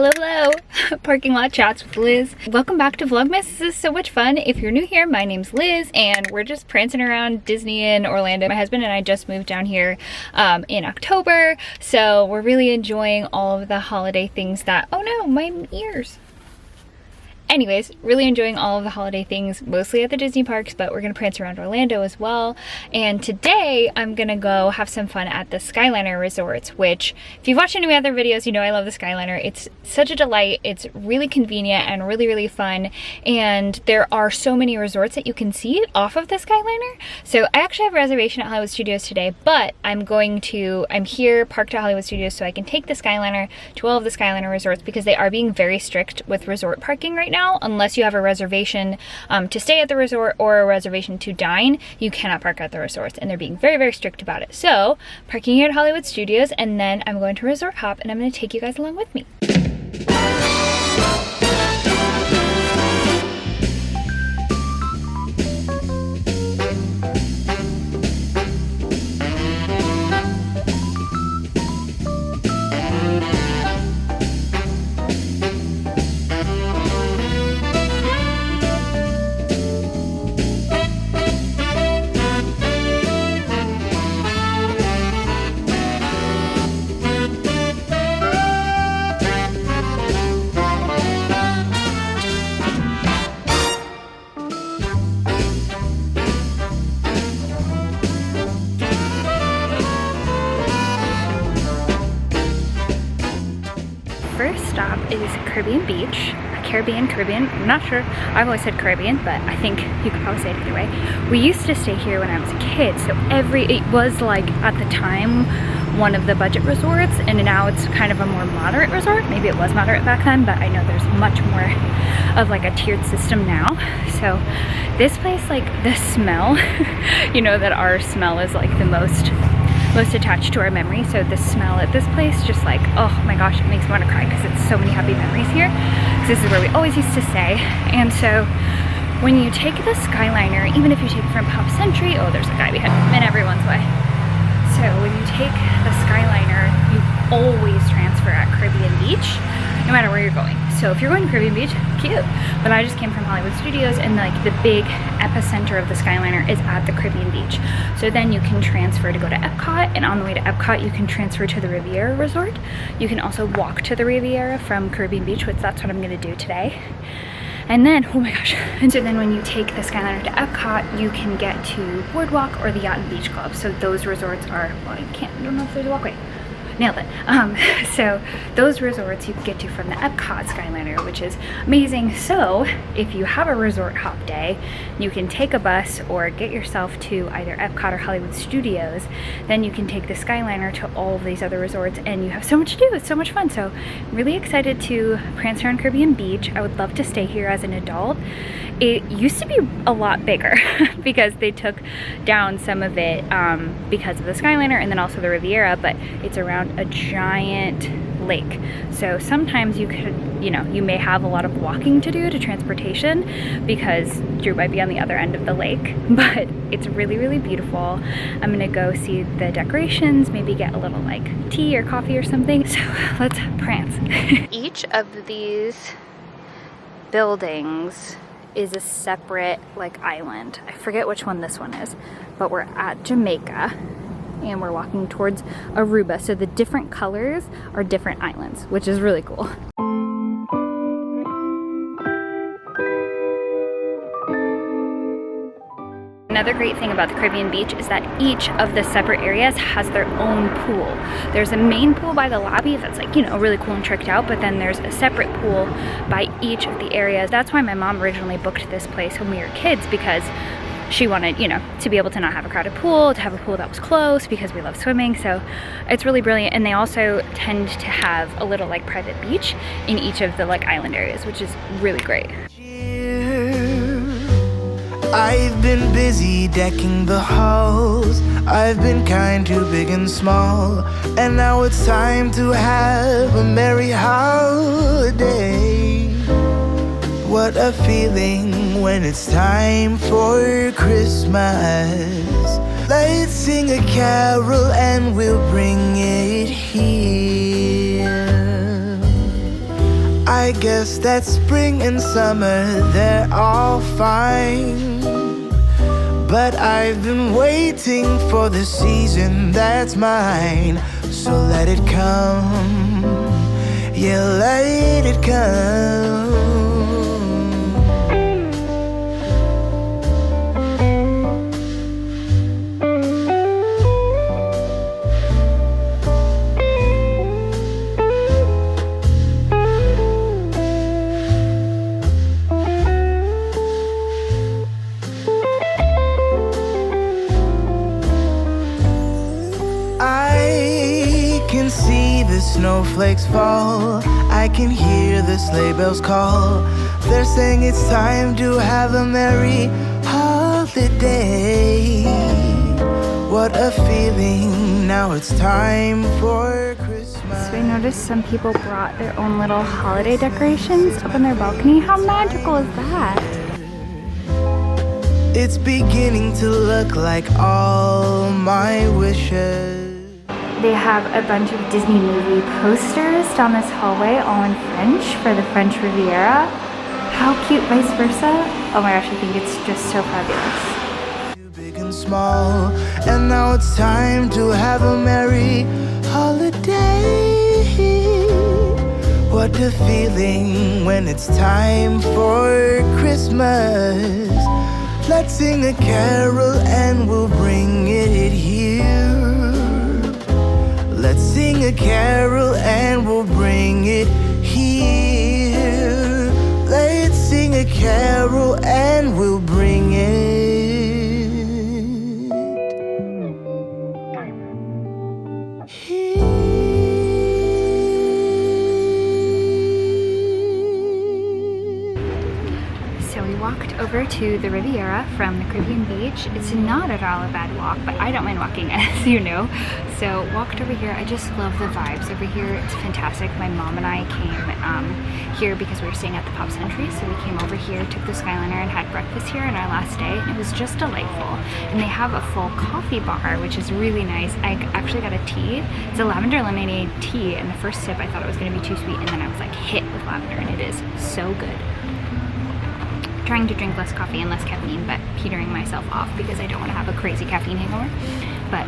Hello, hello. Parking lot chats with Liz. Welcome back to Vlogmas. This is so much fun. If you're new here, my name's Liz and we're just prancing around Disney in Orlando. My husband and I just moved down here in October, so we're really enjoying all of the holiday things that, oh no, my ears. Anyways, really enjoying all of the holiday things, mostly at the Disney parks, but we're gonna prance around Orlando as well. And today I'm gonna go have some fun at the Skyliner Resorts, which if you've watched any of my other videos, you know I love the Skyliner. It's such a delight. It's really convenient and really, really fun. And there are so many resorts that you can see off of the Skyliner. So I actually have a reservation at Hollywood Studios today, but I'm here parked at Hollywood Studios so I can take the Skyliner to all of the Skyliner resorts because they are being very strict with resort parking right now. Unless you have a reservation to stay at the resort or a reservation to dine, you cannot park at the resorts, and they're being very, very strict about it. So parking here at Hollywood Studios, and then I'm going to resort hop and I'm going to take you guys along with me. First stop is Caribbean Beach. Caribbean, I'm not sure. I've always said Caribbean, but I think you could probably say it either way. We used to stay here when I was a kid, so it was like at the time one of the budget resorts, and now it's kind of a more moderate resort. Maybe it was moderate back then, but I know there's much more of like a tiered system now. So this place, like the smell, you know that our smell is like the most attached to our memory. So the smell at this place, just like, oh my gosh, it makes me want to cry because it's so many happy memories here. This is where we always used to stay. And so when you take the Skyliner, even if you take it from Pop Century, oh, there's a guy behind me in everyone's way. So when you take the Skyliner, you always transfer at Caribbean Beach, no matter where you're going. So if you're going to Caribbean Beach, cute. But I just came from Hollywood Studios, and like the big epicenter of the Skyliner is at the Caribbean Beach. So then you can transfer to go to Epcot, and on the way to Epcot, you can transfer to the Riviera Resort. You can also walk to the Riviera from Caribbean Beach, which that's what I'm gonna do today. And then, oh my gosh. And so then when you take the Skyliner to Epcot, you can get to Boardwalk or the Yacht and Beach Club. So those resorts are, well, I don't know if there's a walkway. Nailed it. So those resorts you can get to from the Epcot Skyliner, which is amazing. So if you have a resort hop day, you can take a bus or get yourself to either Epcot or Hollywood Studios. Then you can take the Skyliner to all of these other resorts, and you have so much to do. It's so much fun. So I'm really excited to prance around Caribbean Beach. I would love to stay here as an adult. It used to be a lot bigger because they took down some of it because of the Skyliner and then also the Riviera, but it's around a giant lake. So sometimes you could, you may have a lot of walking to do to transportation because you might be on the other end of the lake, but it's really, really beautiful. I'm gonna go see the decorations, maybe get a little like tea or coffee or something. So let's prance. Each of these buildings is a separate like island. I forget which one this one is, but we're at Jamaica and we're walking towards Aruba. So the different colors are different islands, which is really cool. Another great thing about the Caribbean Beach is that each of the separate areas has their own pool. There's a main pool by the lobby that's like, really cool and tricked out, but then there's a separate pool by each of the areas. That's why my mom originally booked this place when we were kids, because she wanted, to be able to not have a crowded pool, to have a pool that was close because we love swimming. So it's really brilliant. And they also tend to have a little like private beach in each of the like island areas, which is really great. I've been busy decking the halls. I've been kind to big and small, and now it's time to have a merry holiday. What a feeling when it's time for Christmas. Let's sing a carol and we'll bring it here. I guess that spring and summer, they're all fine. But I've been waiting for the season that's mine. So let it come, yeah, let it come. Snowflakes fall, I can hear the sleigh bells call. They're saying it's time to have a merry holiday. What a feeling, now it's time for Christmas. So I noticed some people brought their own little holiday decorations up on their balcony. How magical is that? It's beginning to look like all my wishes. They have a bunch of Disney movie posters down this hallway, all in French, for the French Riviera. How cute, vice versa. Oh my gosh, I think it's just so fabulous. Big and small, and now it's time to have a merry holiday. What a feeling when it's time for Christmas. Let's sing a carol and we'll bring it here. Let's sing a carol and we'll bring it here. Let's sing a carol and we'll bring it here. So we walked over to the Riviera from the Caribbean beach. It's not at all a bad walk, but I don't mind walking, as you know. So walked over here. I just love the vibes over here. It's fantastic. My mom and I came here because we were staying at the Pop Century, so we came over here, took the Skyliner, and had breakfast here on our last day, and it was just delightful. And they have a full coffee bar, which is really nice. I actually got a tea. It's a lavender lemonade tea, and the first sip I thought it was going to be too sweet, and then I was like hit with lavender, and it is so good. Trying to drink less coffee and less caffeine, but petering myself off because I don't want to have a crazy caffeine hangover. But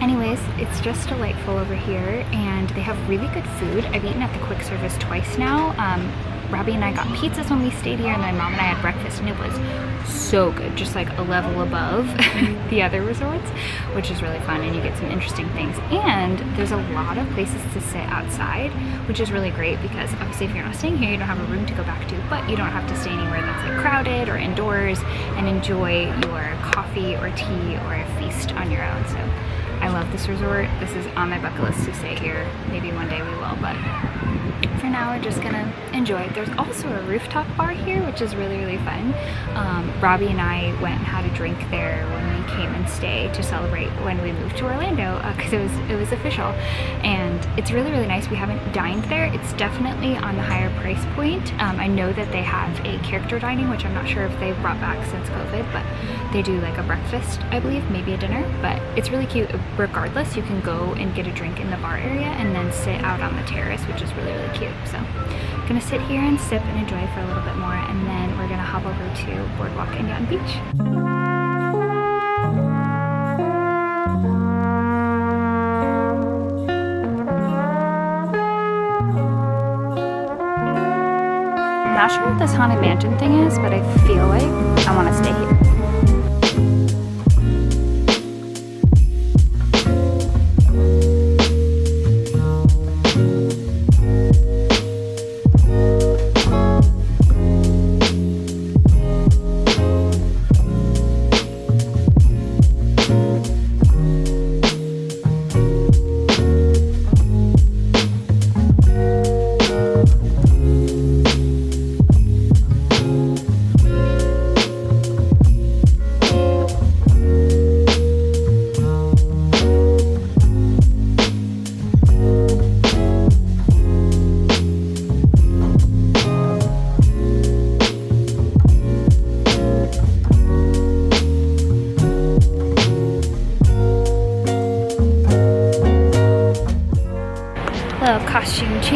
anyways, it's just delightful over here, and they have really good food. I've eaten at the quick service twice now. Robbie and I got pizzas when we stayed here, and then Mom and I had breakfast, and it was so good, just like a level above the other resorts, which is really fun, and you get some interesting things. And there's a lot of places to sit outside, which is really great because obviously if you're not staying here, you don't have a room to go back to, but you don't have to stay anywhere that's like crowded or indoors and enjoy your coffee or tea or a feast on your own. So I love this resort. This is on my bucket list to stay here. Maybe one day we will, but for now we're just gonna enjoy it. There's also a rooftop bar here, which is really, really fun. Robbie and I went and had a drink there when we came and stayed to celebrate when we moved to Orlando, because it was official, and it's really, really nice. We haven't dined there. It's definitely on the higher price point. I know that they have a character dining, which I'm not sure if they've brought back since COVID, but they do like a breakfast, I believe, maybe a dinner, but it's really cute. Regardless, you can go and get a drink in the bar area and then sit out on the terrace, which is really, really cute. So I'm gonna sit here and sip and enjoy for a little bit more, and then we're gonna hop over to Boardwalk and Yacht Beach. I'm not sure what this Haunted Mansion thing is, but I feel like I want to stay here.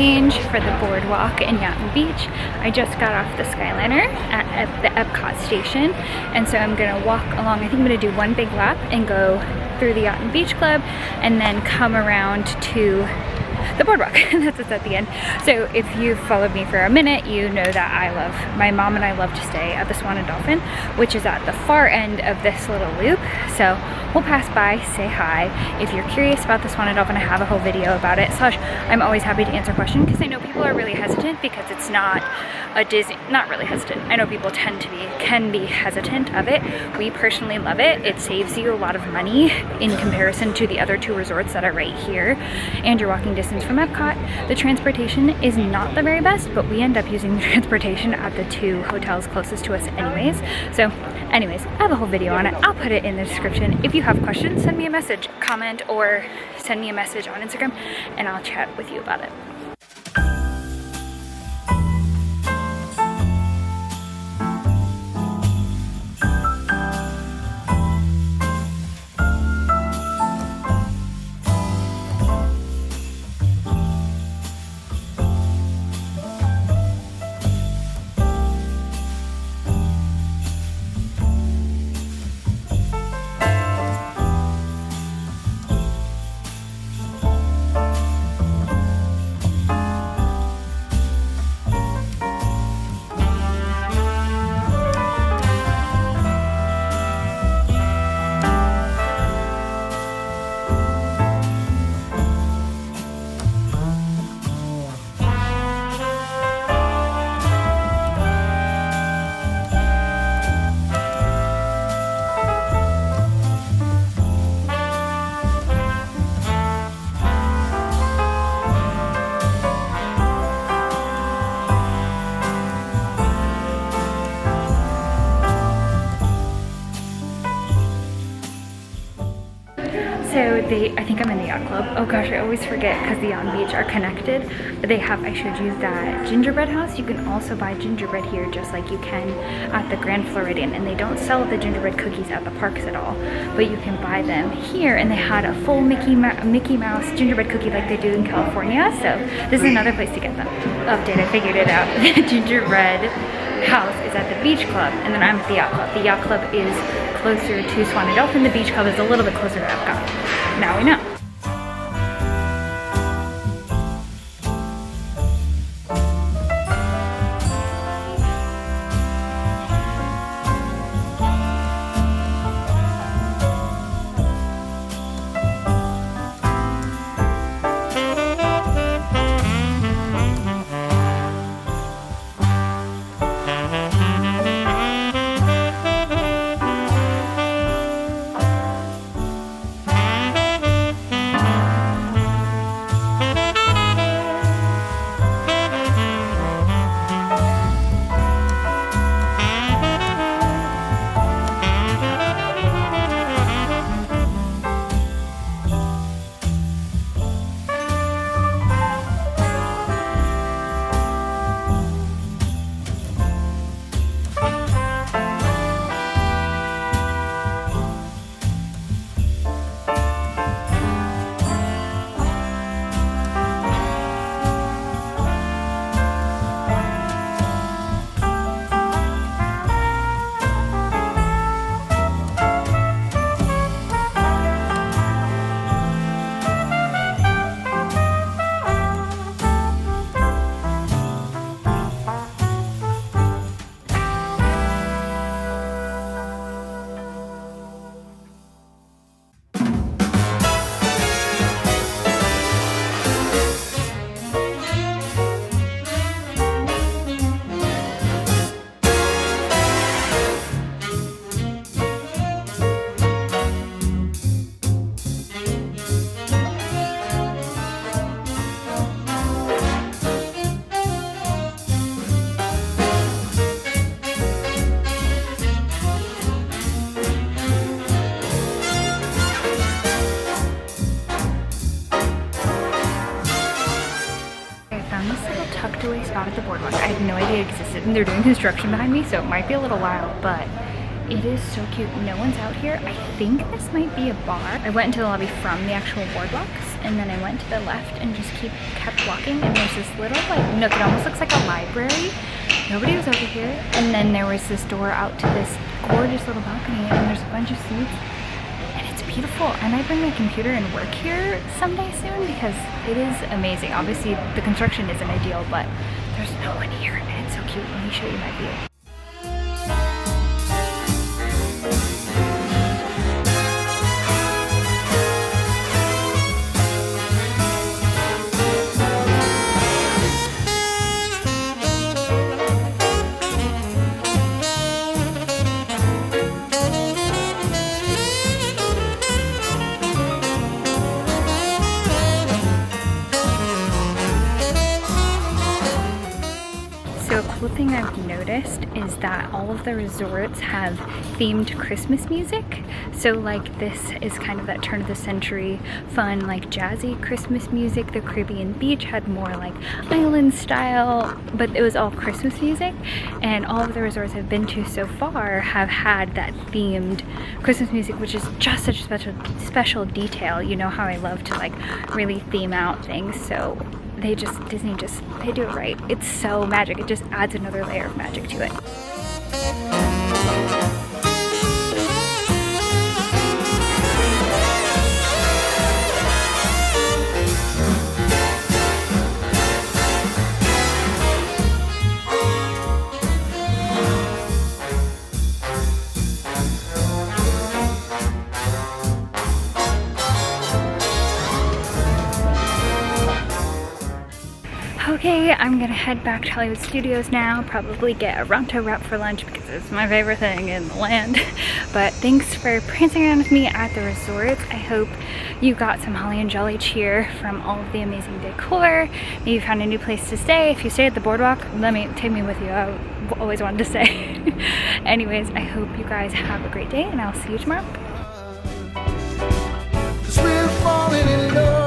change for the boardwalk and Yachting Beach. I just got off the Skyliner at the Epcot station, and so I'm gonna walk along. I think I'm gonna do one big lap and go through the Yachting Beach Club and then come around to the boardwalk. That's what's at the end. So if you've followed me for a minute, you know that my mom and I love to stay at the Swan and Dolphin, which is at the far end of this little loop. So we'll pass by, say hi. If you're curious about the Swan and Dolphin, I have a whole video about it. Slash, I'm always happy to answer questions because I know people are really hesitant because it's not a Disney, not really hesitant. I know people can be hesitant of it. We personally love it. It saves you a lot of money in comparison to the other two resorts that are right here, and you're walking distance from Epcot. The transportation is not the very best, but we end up using the transportation at the two hotels closest to us anyways. So anyways, I have a whole video on it. I'll put it in the description. If you have questions, send me a message, comment, or send me a message on Instagram and I'll chat with you about it. So I think I'm in the yacht club. Oh gosh, I always forget because the yacht and beach are connected. But they have, I showed you that gingerbread house. You can also buy gingerbread here just like you can at the Grand Floridian. And they don't sell the gingerbread cookies at the parks at all, but you can buy them here. And they had a full Mickey Mouse gingerbread cookie like they do in California. So this is another place to get them. Update, I figured it out. The gingerbread house is at the beach club, and then I'm at the yacht club. The yacht club is closer to Swan and Dolphin. The beach club is a little bit closer to Epcot. Now we know. tucked away spot at the boardwalk. I had no idea it existed, and they're doing construction behind me, so it might be a little while, but It is so cute. No one's out here. I think this might be a bar. I went into the lobby from the actual boardwalks, and then I went to the left and just kept walking, and there's this little like nook. It almost looks like a library. Nobody was over here. And then there was this door out to this gorgeous little balcony, and there's a bunch of seats. And it's beautiful. I might bring my computer and work here someday soon because it is amazing. Obviously, the construction isn't ideal, but there's no one here, and it's so cute. Let me show you my view. So a cool thing I've noticed is that all of the resorts have themed Christmas music. So like this is kind of that turn of the century fun like jazzy Christmas music. The Caribbean beach had more like island style, but it was all Christmas music. And all of the resorts I've been to so far have had that themed Christmas music, which is just such a special detail. You know how I love to like really theme out things. So Disney they do it right. It's so magic. It just adds another layer of magic to it. Okay, I'm gonna head back to Hollywood Studios now, probably get a Ronto wrap for lunch because it's my favorite thing in the land. But thanks for prancing around with me at the resorts. I hope you got some holly and jolly cheer from all of the amazing decor. Maybe you found a new place to stay. If you stay at the boardwalk, take me with you. I always wanted to stay. Anyways, I hope you guys have a great day, and I'll see you tomorrow. 'Cause we're falling in love.